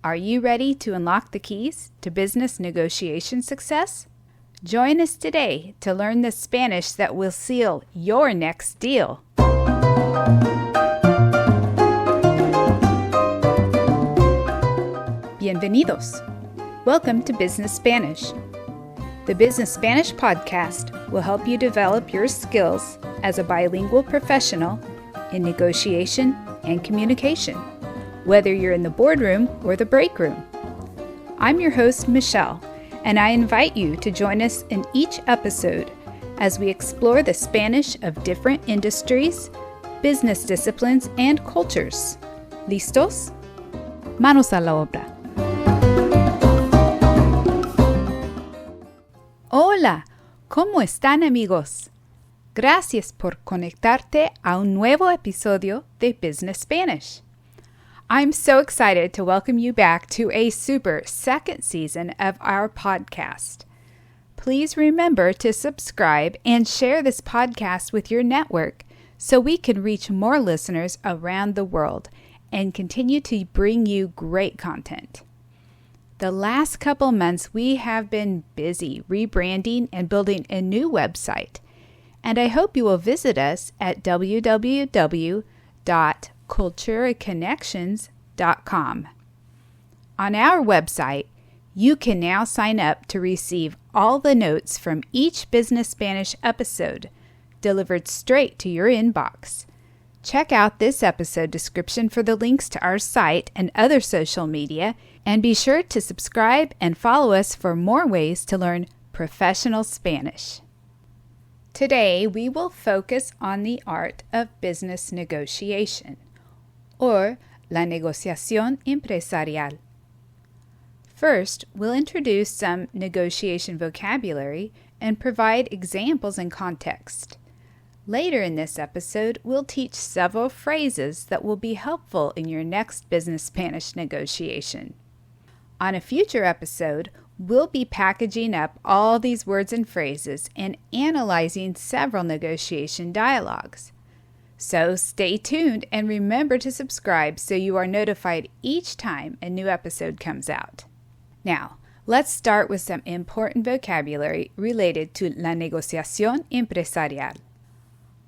Are you ready to unlock the keys to business negotiation success? Join us today to learn the Spanish that will seal your next deal. Bienvenidos. Welcome to Business Spanish. The Business Spanish Podcast will help you develop your skills as a bilingual professional in negotiation and communication, whether you're in the boardroom or the break room. I'm your host, Michelle, and I invite you to join us in each episode as we explore the Spanish of different industries, business disciplines, and cultures. ¿Listos? Manos a la obra. Hola, ¿cómo están, amigos? Gracias por conectarte a un nuevo episodio de Business Spanish. I'm so excited to welcome you back to a super second season of our podcast. Please remember to subscribe and share this podcast with your network so we can reach more listeners around the world and continue to bring you great content. The last couple months, we have been busy rebranding and building a new website, and I hope you will visit us at www.culturaconnections.com. On our website, you can now sign up to receive all the notes from each Business Spanish episode delivered straight to your inbox. Check out this episode description for the links to our site and other social media, and be sure to subscribe and follow us for more ways to learn professional Spanish. Today, we will focus on the art of business negotiation, or la negociación empresarial. First, we'll introduce some negotiation vocabulary and provide examples and context. Later in this episode, we'll teach several phrases that will be helpful in your next business Spanish negotiation. On a future episode, we'll be packaging up all these words and phrases and analyzing several negotiation dialogues. So stay tuned and remember to subscribe so you are notified each time a new episode comes out. Now, let's start with some important vocabulary related to la negociación empresarial.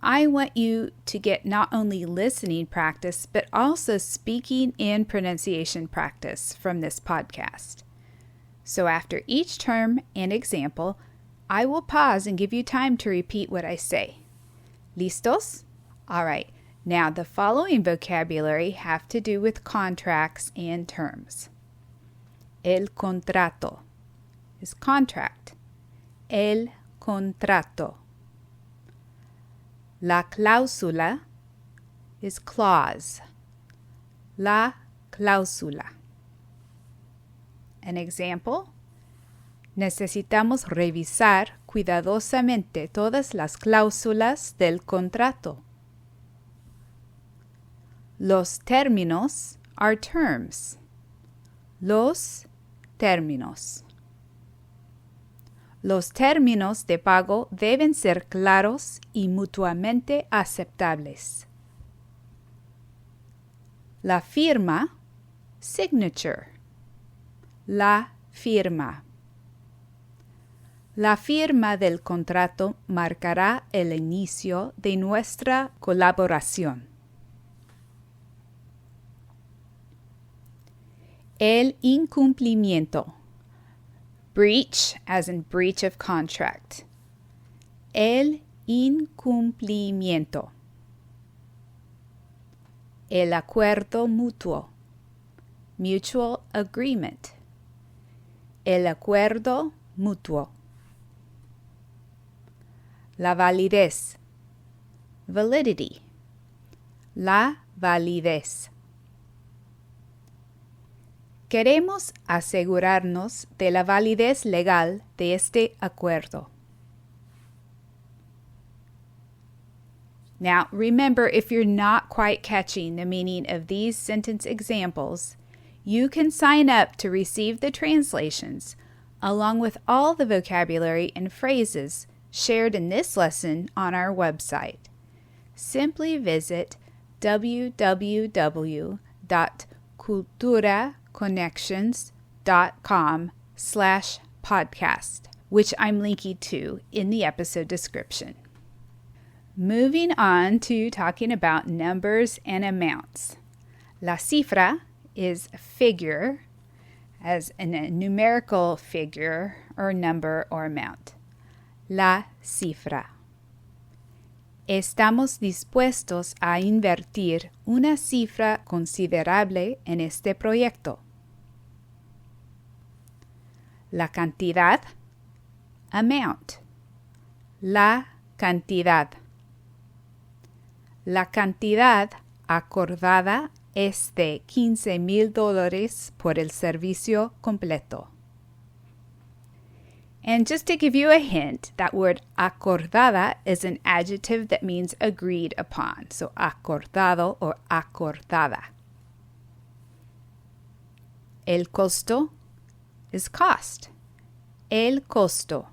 I want you to get not only listening practice, but also speaking and pronunciation practice from this podcast. So after each term and example, I will pause and give you time to repeat what I say. ¿Listos? All right. Now, the following vocabulary have to do with contracts and terms. El contrato is contract. El contrato. La cláusula is clause. La cláusula. An example: necesitamos revisar cuidadosamente todas las cláusulas del contrato. Los términos are terms. Los términos. Los términos de pago deben ser claros y mutuamente aceptables. La firma, signature. La firma. La firma del contrato marcará el inicio de nuestra colaboración. El incumplimiento. Breach, as in breach of contract. El incumplimiento. El acuerdo mutuo. Mutual agreement. El acuerdo mutuo. La validez. Validity. La validez. Queremos asegurarnos de la validez legal de este acuerdo. Now, remember, if you're not quite catching the meaning of these sentence examples, you can sign up to receive the translations, along with all the vocabulary and phrases shared in this lesson on our website. Simply visit www.cultura.com businessconnections.com/podcast, which I'm linking to in the episode description. Moving on to talking about numbers and amounts. La cifra is a figure, as in a numerical figure or number or amount. La cifra. Estamos dispuestos a invertir una cifra considerable en este proyecto. La cantidad, amount. La cantidad. La cantidad acordada es de $15,000 por el servicio completo. And just to give you a hint, that word acordada is an adjective that means agreed upon. So acordado or acordada. El costo is cost. El costo.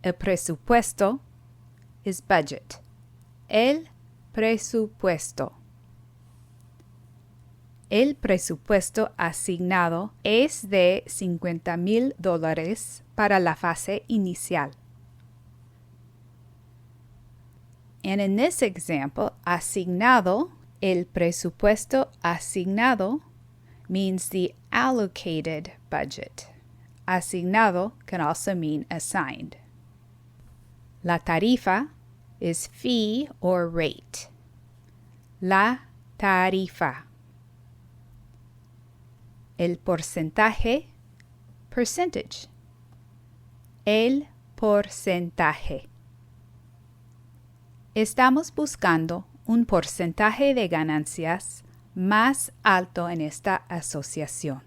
El presupuesto is budget. El presupuesto. El presupuesto asignado es de $50,000 para la fase inicial. And in this example, asignado, el presupuesto asignado means the allocated budget. Asignado can also mean assigned. La tarifa is fee or rate. La tarifa. El porcentaje, percentage. El porcentaje. Estamos buscando un porcentaje de ganancias más alto en esta asociación.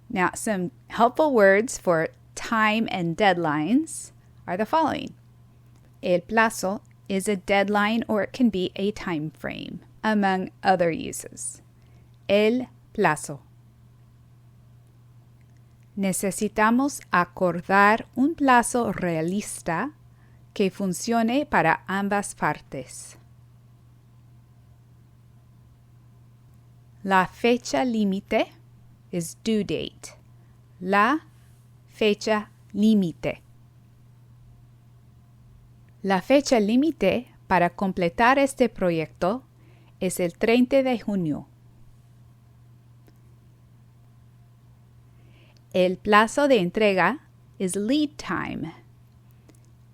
Now, some helpful words for time and deadlines are the following. El plazo is a deadline or it can be a time frame, among other uses. El plazo. Necesitamos acordar un plazo realista que funcione para ambas partes. La fecha límite is due date. La fecha límite. La fecha límite para completar este proyecto es el 30 de junio. El plazo de entrega is lead time.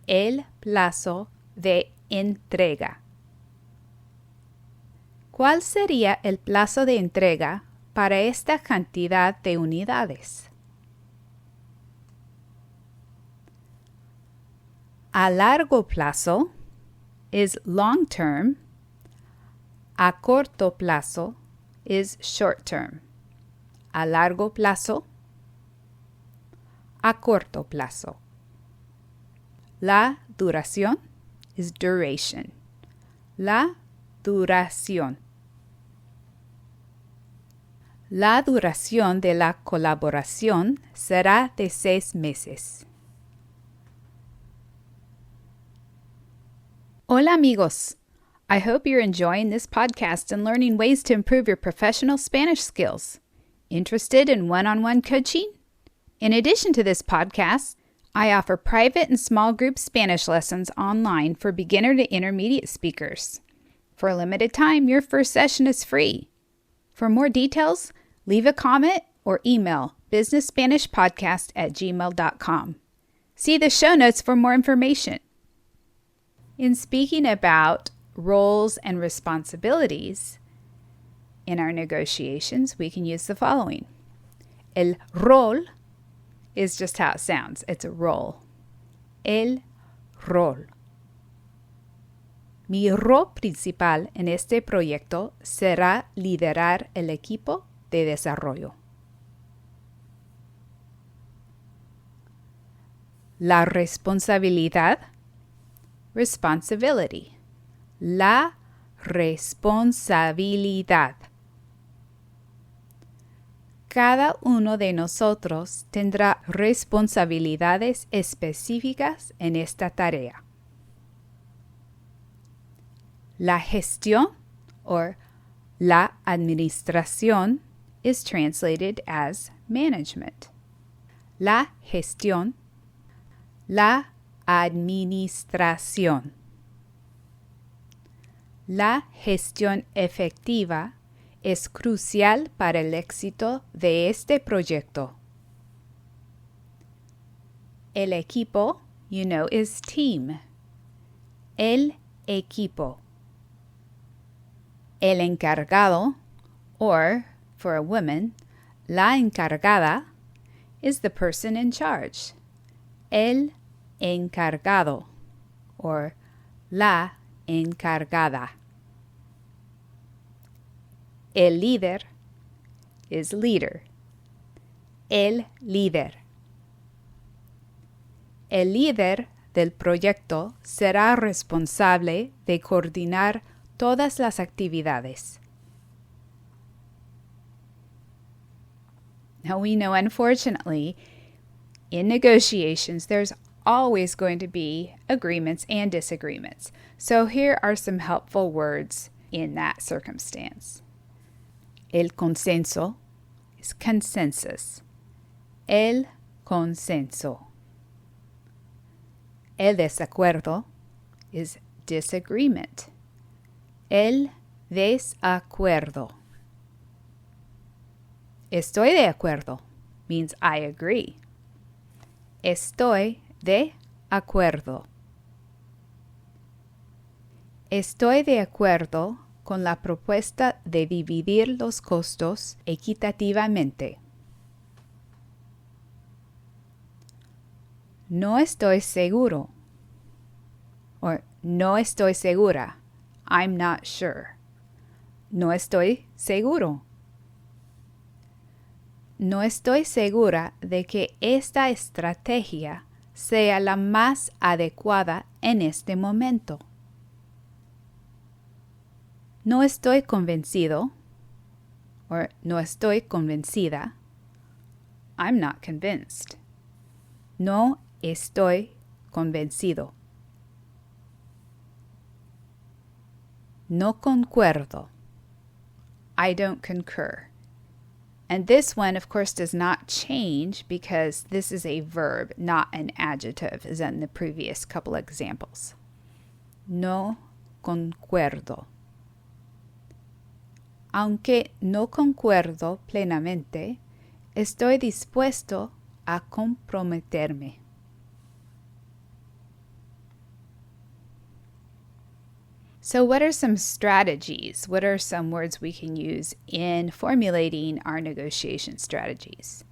El plazo de entrega. ¿Cuál sería el plazo de entrega para esta cantidad de unidades? A largo plazo is long term. A corto plazo is short term. A largo plazo. A corto plazo. La duración is duration. La duración. La duración de la colaboración será de 6 meses. Hola amigos! I hope you're enjoying this podcast and learning ways to improve your professional Spanish skills. Interested in one-on-one coaching? In addition to this podcast, I offer private and small group Spanish lessons online for beginner to intermediate speakers. For a limited time, your first session is free. For more details, leave a comment or email BusinessSpanishPodcast@gmail.com. See the show notes for more information. In speaking about roles and responsibilities in our negotiations, we can use the following. El rol is just how it sounds. It's a role. El rol. Mi rol principal en este proyecto será liderar el equipo de desarrollo. La responsabilidad, responsibility. La responsabilidad. Cada uno de nosotros tendrá responsabilidades específicas en esta tarea. La gestión or la administración is translated as management. La gestión, la administración. La gestión efectiva es crucial para el éxito de este proyecto. El equipo, you know, is team. El equipo. El encargado, or, for a woman, la encargada, is the person in charge. El encargado, or la encargada. El líder is leader. El líder. El líder del proyecto será responsable de coordinar todas las actividades. Now we know, unfortunately, in negotiations, there's always going to be agreements and disagreements. So here are some helpful words in that circumstance. El consenso is consensus. El consenso. El desacuerdo is disagreement. El desacuerdo. Estoy de acuerdo means I agree. Estoy de acuerdo. Estoy de acuerdo con la propuesta de dividir los costos equitativamente. No estoy seguro. Or no estoy segura. I'm not sure. No estoy seguro. No estoy segura de que esta estrategia sea la más adecuada en este momento. No estoy convencido, or no estoy convencida. I'm not convinced. No estoy convencido. No concuerdo. I don't concur. And this one, of course, does not change because this is a verb, not an adjective, as in the previous couple examples. No concuerdo. Aunque no concuerdo plenamente, estoy dispuesto a comprometerme. So what are some strategies? What are some words we can use in formulating our negotiation strategies?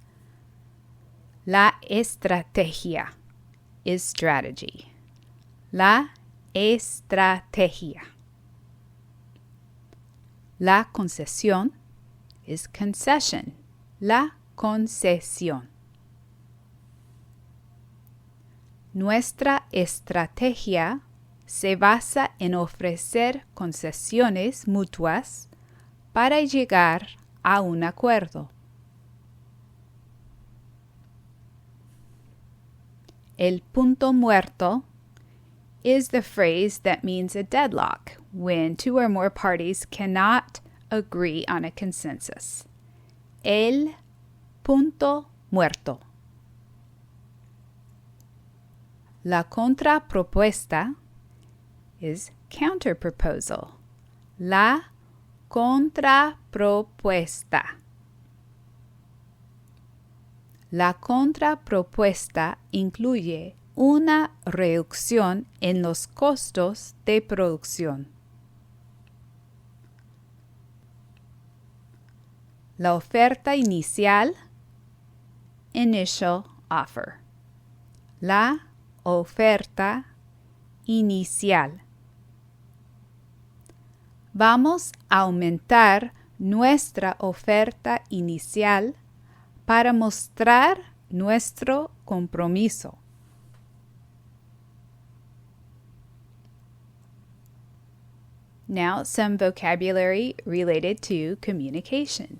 La estrategia is strategy. La estrategia. La concesión is concession. La concesión. Nuestra estrategia se basa en ofrecer concesiones mutuas para llegar a un acuerdo. El punto muerto is the phrase that means a deadlock, when two or more parties cannot agree on a consensus. El punto muerto. La contrapropuesta is counterproposal. La contrapropuesta. La contrapropuesta incluye una reducción en los costos de producción. La oferta inicial, initial offer. La oferta inicial. Vamos a aumentar nuestra oferta inicial para mostrar nuestro compromiso. Now, some vocabulary related to communication.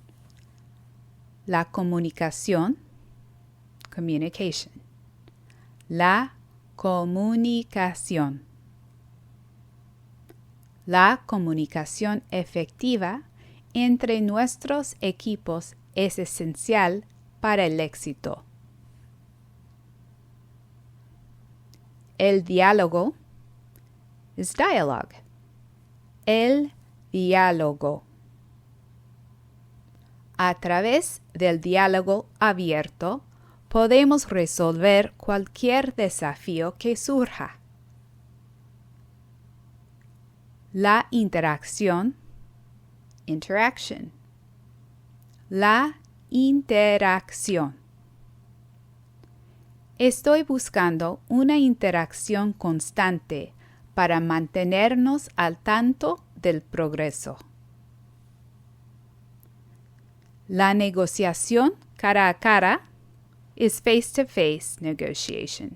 La comunicación, communication. La comunicación. La comunicación efectiva entre nuestros equipos es esencial para el éxito. El diálogo is dialogue. El diálogo. A través del diálogo abierto, podemos resolver cualquier desafío que surja. La interacción, interaction. La interacción. Estoy buscando una interacción constante para mantenernos al tanto del progreso. La negociación cara a cara is face-to-face negotiation.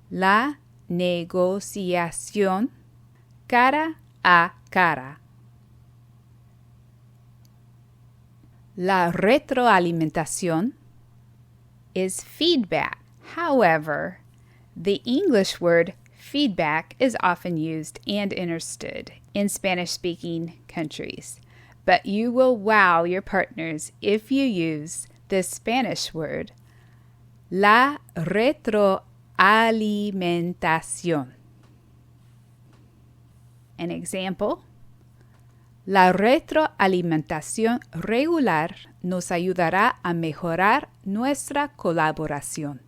La negociación cara a cara. La retroalimentación is feedback. However, the English word feedback is often used and understood in Spanish-speaking countries, but you will wow your partners if you use the Spanish word, la retroalimentación. An example: la retroalimentación regular nos ayudará a mejorar nuestra colaboración.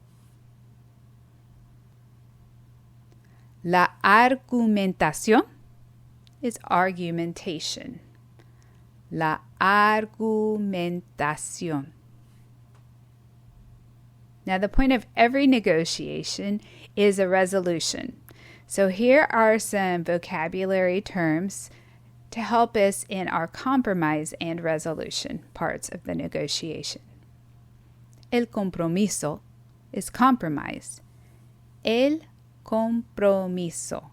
La argumentación is argumentation. La argumentación. Now, the point of every negotiation is a resolution. So here are some vocabulary terms to help us in our compromise and resolution parts of the negotiation. El compromiso is compromise. El compromiso.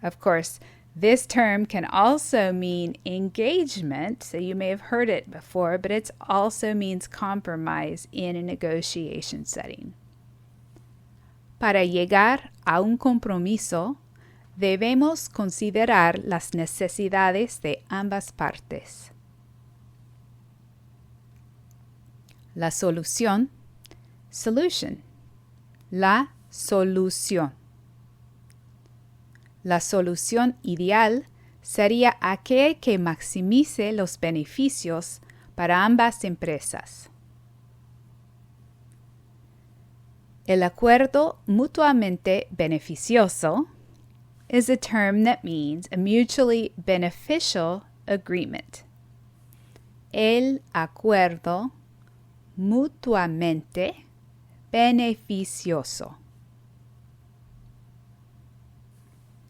Of course, this term can also mean engagement, so you may have heard it before, but it also means compromise in a negotiation setting. Para llegar a un compromiso, debemos considerar las necesidades de ambas partes. La solución, solution. La solución. La solución ideal sería aquel que maximice los beneficios para ambas empresas. El acuerdo mutuamente beneficioso is a term that means a mutually beneficial agreement. El acuerdo mutuamente beneficioso.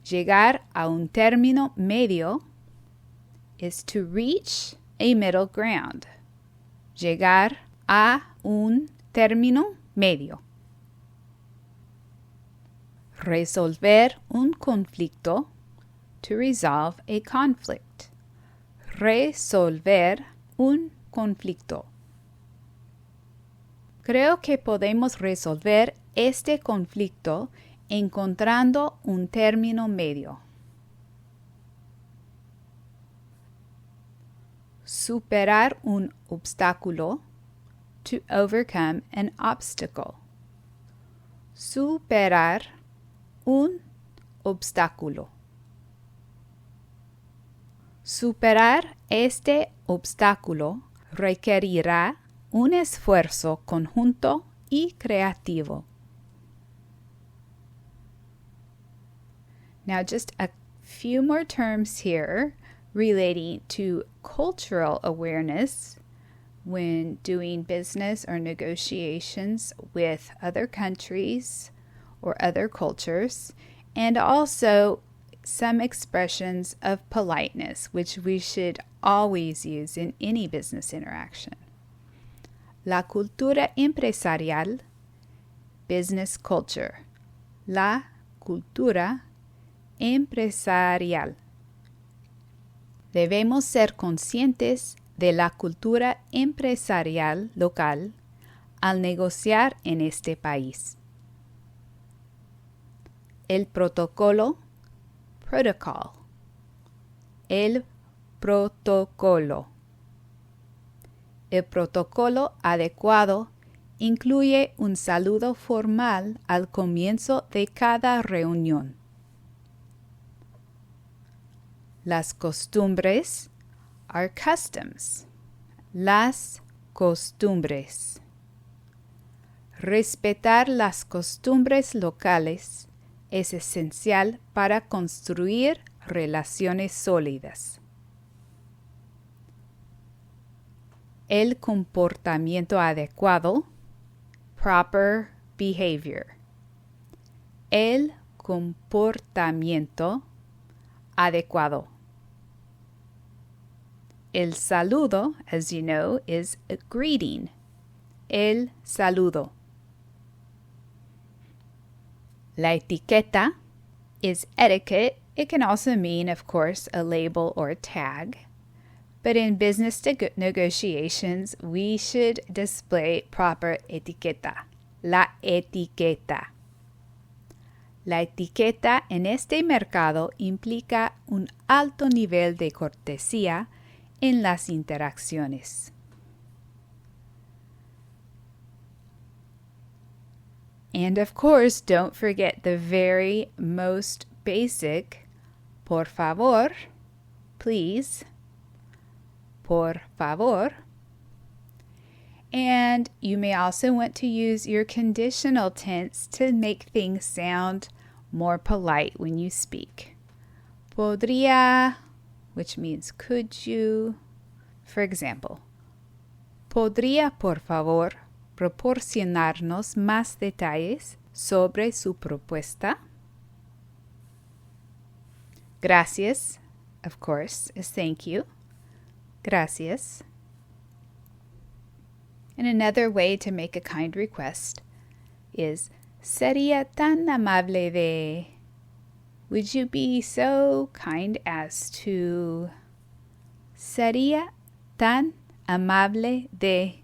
Llegar a un término medio is to reach a middle ground. Llegar a un término medio. Resolver un conflicto, to resolve a conflict. Resolver un conflicto. Creo que podemos resolver este conflicto encontrando un término medio. Superar un obstáculo, to overcome an obstacle. Superar un obstáculo. Superar este obstáculo requerirá un esfuerzo conjunto y creativo. Now, just a few more terms here relating to cultural awareness when doing business or negotiations with other countries or other cultures, and also some expressions of politeness, which we should always use in any business interaction. La cultura empresarial, business culture. La cultura empresarial. Debemos ser conscientes de la cultura empresarial local al negociar en este país. El protocolo, protocol. El protocolo. El protocolo adecuado incluye un saludo formal al comienzo de cada reunión. Las costumbres are customs. Las costumbres. Respetar las costumbres locales es esencial para construir relaciones sólidas. El comportamiento adecuado, proper behavior. El comportamiento adecuado. El saludo, as you know, is a greeting. El saludo. La etiqueta is etiquette. It can also mean, of course, a label or a tag. But in business negotiations, we should display proper etiqueta. La etiqueta. La etiqueta en este mercado implica un alto nivel de cortesía en las interacciones. And of course, don't forget the very most basic, por favor, please, por favor. And you may also want to use your conditional tense to make things sound more polite when you speak. Podría, which means could you. For example, ¿podría por favor proporcionarnos más detalles sobre su propuesta? Gracias, of course, is thank you. Gracias. And another way to make a kind request is sería tan amable de. Would you be so kind as to. Sería tan amable de.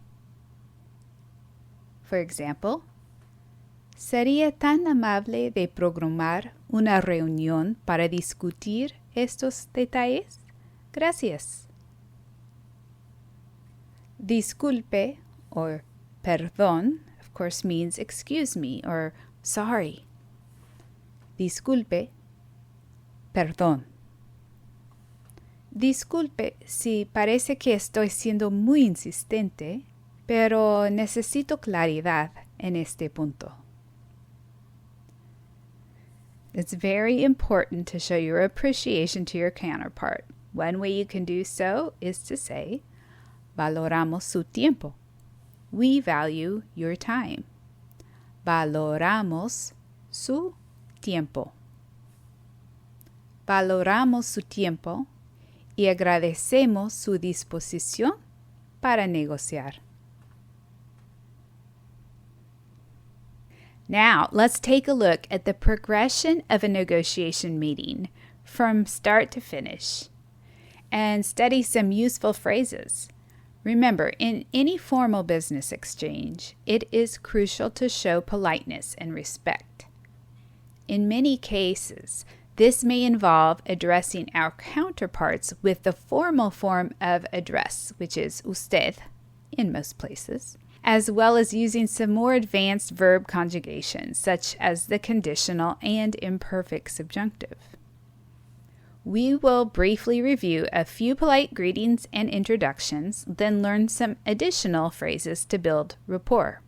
For example, ¿sería tan amable de programar una reunión para discutir estos detalles? Gracias. Disculpe or perdón, of course, means excuse me or sorry. Disculpe, perdón. Disculpe si parece que estoy siendo muy insistente, pero necesito claridad en este punto. It's very important to show your appreciation to your counterpart. One way you can do so is to say, valoramos su tiempo. We value your time. Valoramos su tiempo. Valoramos su tiempo y agradecemos su disposición para negociar. Now, let's take a look at the progression of a negotiation meeting from start to finish and study some useful phrases. Remember, in any formal business exchange, it is crucial to show politeness and respect. In many cases, this may involve addressing our counterparts with the formal form of address, which is usted in most places, as well as using some more advanced verb conjugations, such as the conditional and imperfect subjunctive. We will briefly review a few polite greetings and introductions, then learn some additional phrases to build rapport.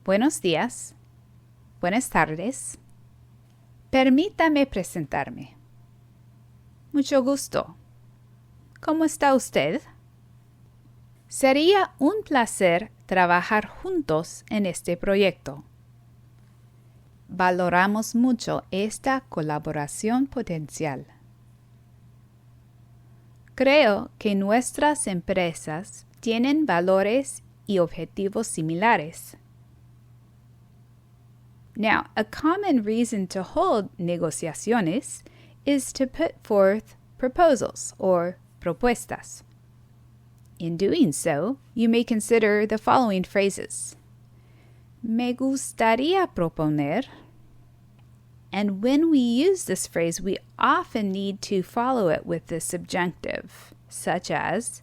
Buenos días. Buenas tardes. Permítame presentarme. Mucho gusto. ¿Cómo está usted? Sería un placer trabajar juntos en este proyecto. Valoramos mucho esta colaboración potencial. Creo que nuestras empresas tienen valores y objetivos similares. Now, a common reason to hold negociaciones is to put forth proposals or propuestas. In doing so, you may consider the following phrases. Me gustaría proponer. And when we use this phrase, we often need to follow it with the subjunctive, such as,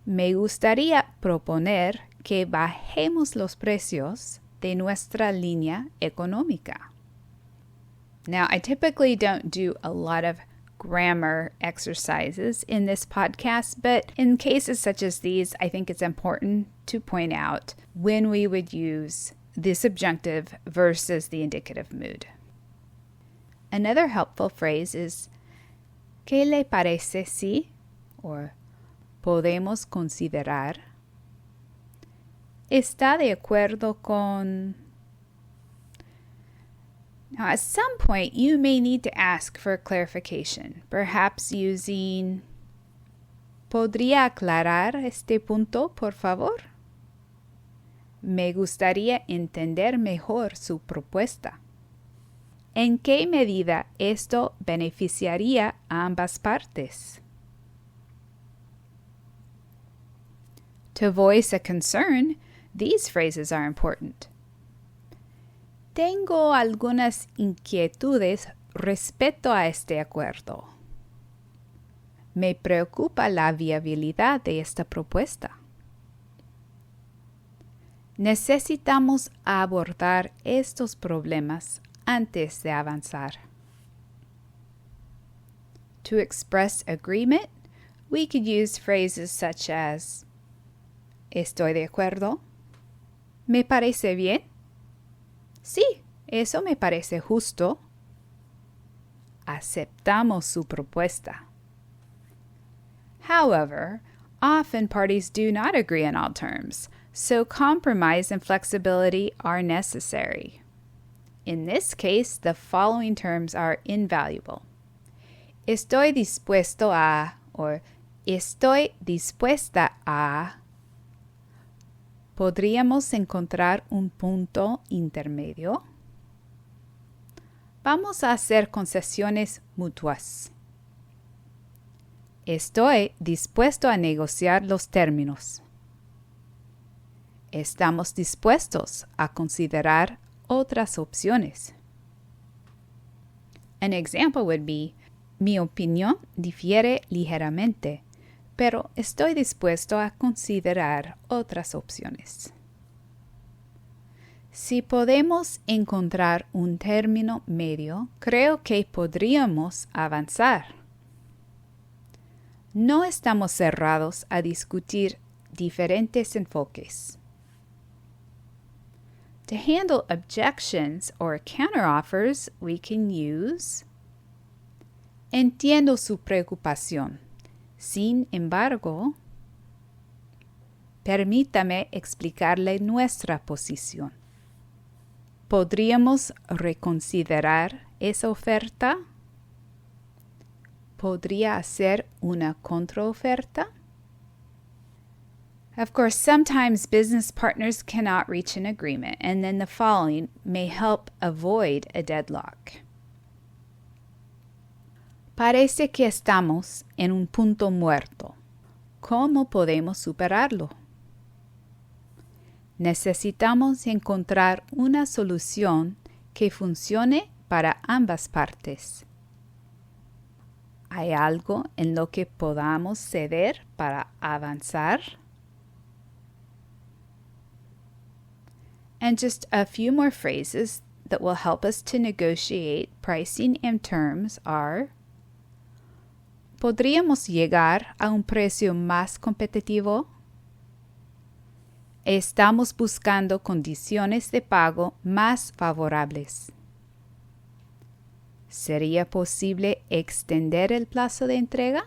me gustaría proponer que bajemos los precios de nuestra línea económica. Now, I typically don't do a lot of grammar exercises in this podcast, but in cases such as these, I think it's important to point out when we would use the subjunctive versus the indicative mood. Another helpful phrase is, ¿qué le parece si? Or, podemos considerar. ¿Está de acuerdo con? Now, at some point, you may need to ask for clarification, perhaps using, ¿podría aclarar este punto, por favor? Me gustaría entender mejor su propuesta. ¿En qué medida esto beneficiaría a ambas partes? To voice a concern, these phrases are important. Tengo algunas inquietudes respecto a este acuerdo. Me preocupa la viabilidad de esta propuesta. Necesitamos abordar estos problemas antes de avanzar. To express agreement, we could use phrases such as, ¿estoy de acuerdo? ¿Me parece bien? Sí, eso me parece justo. Aceptamos su propuesta. However, often parties do not agree on all terms, so compromise and flexibility are necessary. In this case, the following terms are invaluable. Estoy dispuesto a, or estoy dispuesta a. ¿Podríamos encontrar un punto intermedio? Vamos a hacer concesiones mutuas. Estoy dispuesto a negociar los términos. Estamos dispuestos a considerar otras opciones. An example would be, mi opinión difiere ligeramente, pero estoy dispuesto a considerar otras opciones. Si podemos encontrar un término medio, creo que podríamos avanzar. No estamos cerrados a discutir diferentes enfoques. To handle objections or counteroffers, we can use, entiendo su preocupación. Sin embargo, permítame explicarle nuestra posición. ¿Podríamos reconsiderar esa oferta? ¿Podría hacer una contraoferta? Of course, sometimes business partners cannot reach an agreement, and then the following may help avoid a deadlock. Parece que estamos en un punto muerto. ¿Cómo podemos superarlo? Necesitamos encontrar una solución que funcione para ambas partes. ¿Hay algo en lo que podamos ceder para avanzar? And just a few more phrases that will help us to negotiate pricing and terms are, ¿podríamos llegar a un precio más competitivo? Estamos buscando condiciones de pago más favorables. ¿Sería posible extender el plazo de entrega?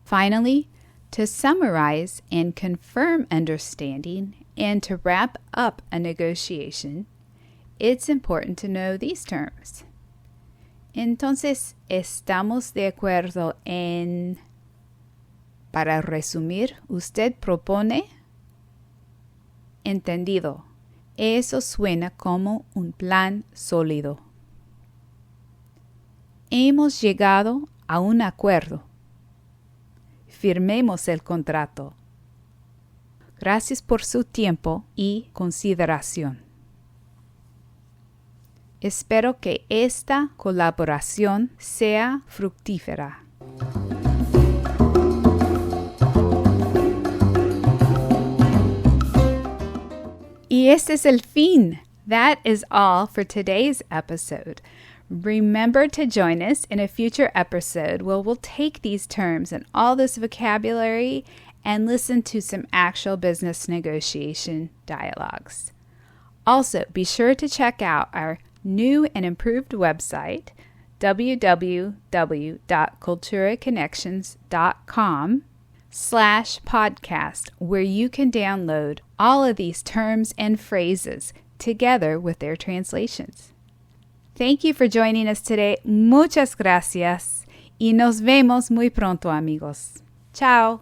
Finally, to summarize and confirm understanding and to wrap up a negotiation, it's important to know these terms. Entonces, ¿estamos de acuerdo en? Para resumir, usted propone. Entendido. Eso suena como un plan sólido. Hemos llegado a un acuerdo. Firmemos el contrato. Gracias por su tiempo y consideración. Espero que esta colaboración sea fructífera. Y este es el fin. That is all for today's episode. Remember to join us in a future episode where we'll take these terms and all this vocabulary and listen to some actual business negotiation dialogues. Also, be sure to check out our new and improved website, www.culturaconnections.com/podcast, where you can download all of these terms and phrases together with their translations. Thank you for joining us today. Muchas gracias. Y nos vemos muy pronto, amigos. Ciao.